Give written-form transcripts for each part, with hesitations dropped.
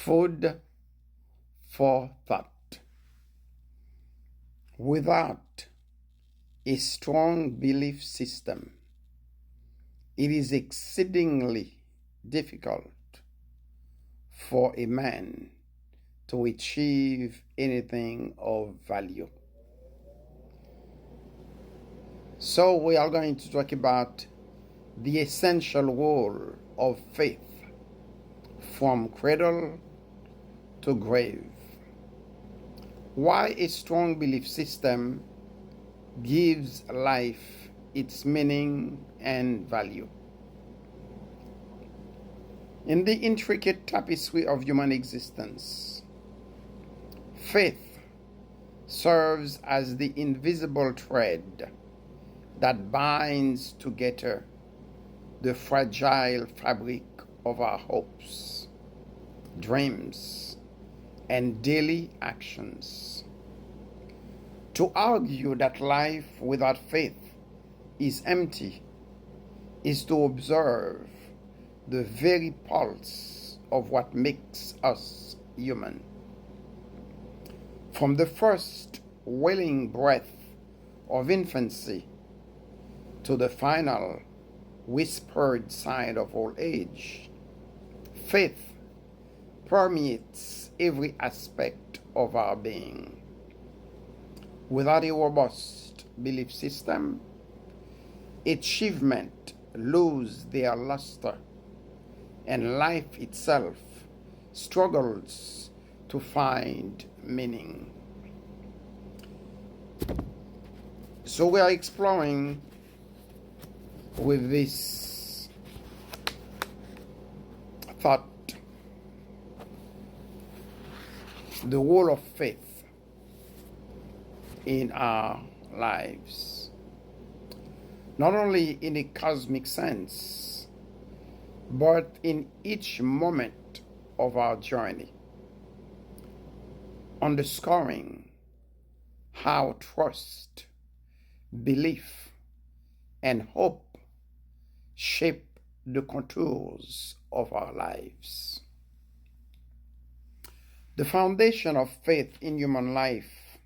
Food for thought. Without a strong belief system, it is exceedingly difficult for a man to achieve anything of value. So, we are going to talk about the essential role of faith from cradle to grave. Why a strong belief system gives life its meaning and value. In the intricate tapestry of human existence, faith serves as the invisible thread that binds together the fragile fabric of our hopes, dreams, and daily actions. To argue that life without faith is empty is to observe the very pulse of what makes us human. From the first wailing breath of infancy to the final whispered sigh of old age, faith permeates every aspect of our being. Without a robust belief system, achievement loses their luster, and life itself struggles to find meaning. So we are exploring with this thought the role of faith in our lives, not only in a cosmic sense, but in each moment of our journey, underscoring how trust, belief, and hope shape the contours of our lives. The foundation of faith in human life.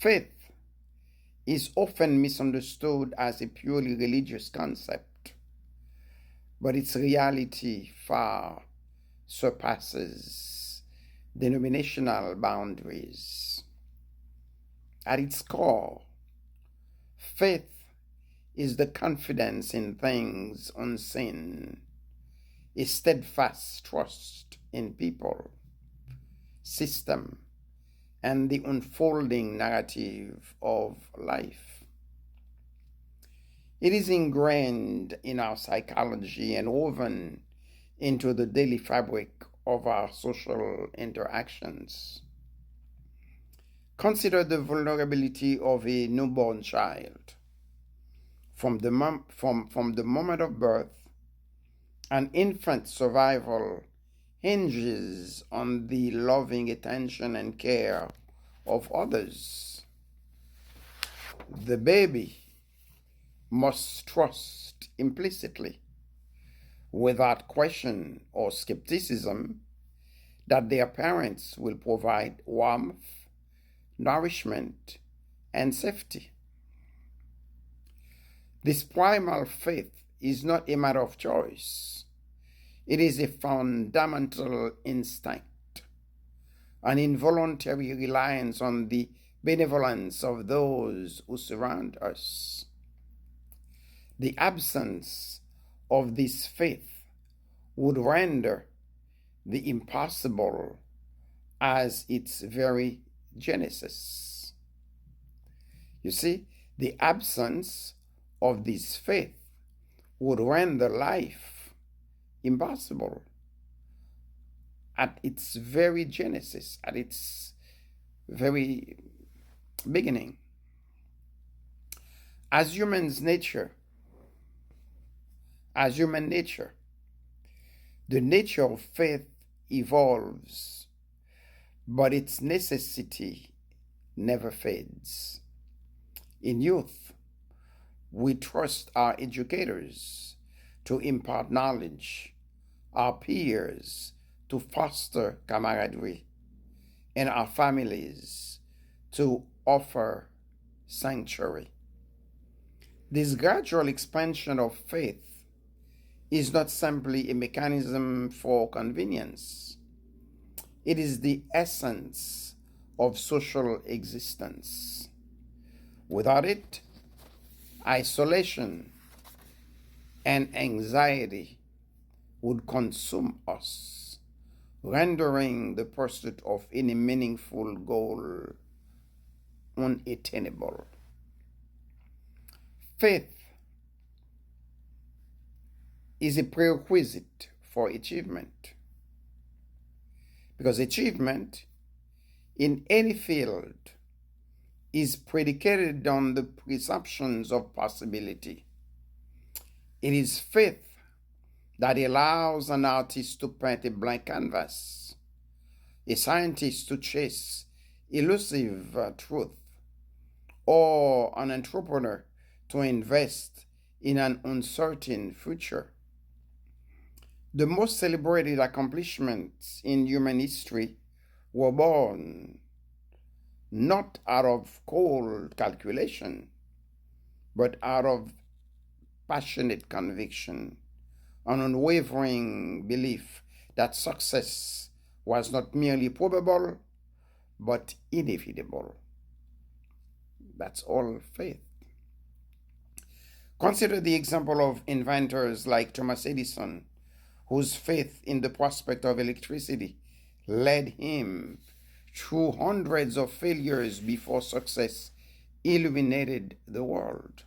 Faith is often misunderstood as a purely religious concept, but its reality far surpasses denominational boundaries. At its core, faith is the confidence in things unseen, a steadfast trust in people, system, and the unfolding narrative of life. It is ingrained in our psychology and woven into the daily fabric of our social interactions. Consider the vulnerability of a newborn child. From the moment of birth, an infant's survival hinges on the loving attention and care of others. The baby must trust implicitly, without question or skepticism, that their parents will provide warmth, nourishment, and safety. This primal faith is not a matter of choice. It is a fundamental instinct, an involuntary reliance on the benevolence of those who surround us. The absence of this faith would render the impossible as its very genesis. You see, the absence of this faith would render life impossible at its very genesis, at its very beginning. As human nature, the nature of faith evolves, but its necessity never fades. In youth, we trust our educators to impart knowledge, our peers to foster camaraderie in our families, to offer sanctuary. This gradual expansion of faith is not simply a mechanism for convenience. It is the essence of social existence. Without it, isolation and anxiety would consume us, rendering the pursuit of any meaningful goal unattainable. Faith is a prerequisite for achievement, because achievement in any field is predicated on the presumptions of possibility. It is faith that allows an artist to paint a blank canvas, a scientist to chase elusive truth, or an entrepreneur to invest in an uncertain future. The most celebrated accomplishments in human history were born not out of cold calculation, but out of passionate conviction, an unwavering belief that success was not merely probable, but inevitable. That's all faith. Consider the example of inventors like Thomas Edison, whose faith in the prospect of electricity led him through hundreds of failures before success illuminated the world.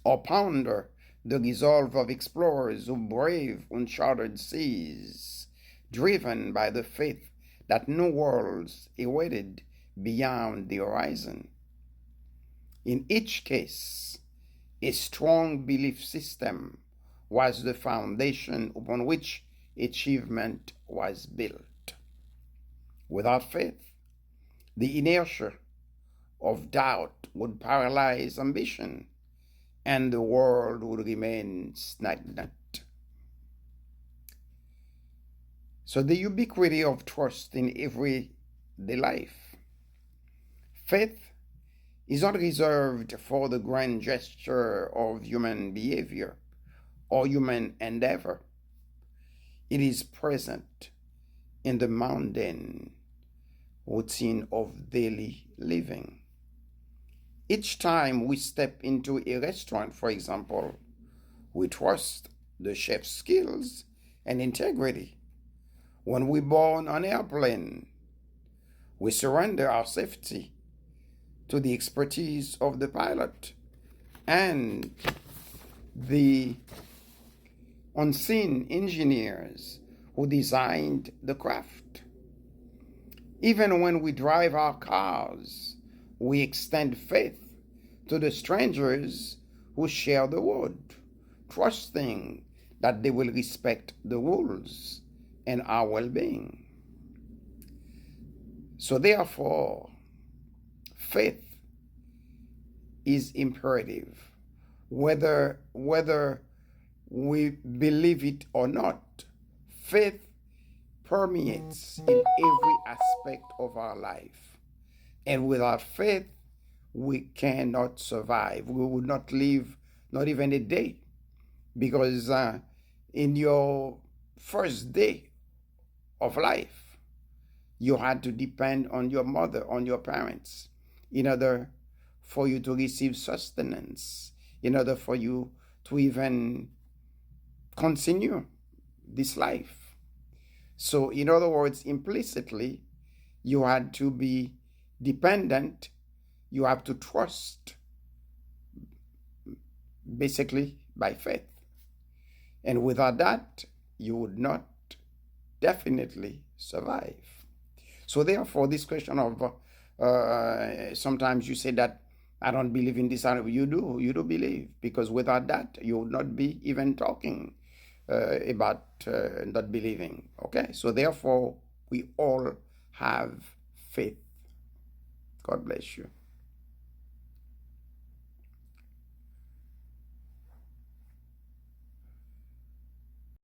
Or ponder the resolve of explorers who brave uncharted seas, driven by the faith that new worlds awaited beyond the horizon. In each case, a strong belief system was the foundation upon which achievement was built. Without faith, the inertia of doubt would paralyze ambition, and the world would remain stagnant. So the ubiquity of trust in everyday life. Faith is not reserved for the grand gesture of human behavior or human endeavor. It is present in the mundane routine of daily living. Each time we step into a restaurant, for example, we trust the chef's skills and integrity. When we board an airplane, we surrender our safety to the expertise of the pilot and the unseen engineers who designed the craft. Even when we drive our cars, we extend faith to the strangers who share the road, trusting that they will respect the rules and our well-being. So therefore, faith is imperative, whether we believe it or not. Faith permeates in every aspect of our life. And without faith, we cannot survive. We would not live not even a day. Because in your first day of life, you had to depend on your mother, on your parents, in order for you to receive sustenance, in order for you to even continue this life. So, in other words, implicitly, you had to be dependent, you have to trust, basically, by faith. And without that, you would not definitely survive. So therefore, this question of sometimes you say that I don't believe in this. You do believe, because without that, you would not be even talking about not believing. Okay, so therefore, we all have faith. God bless you.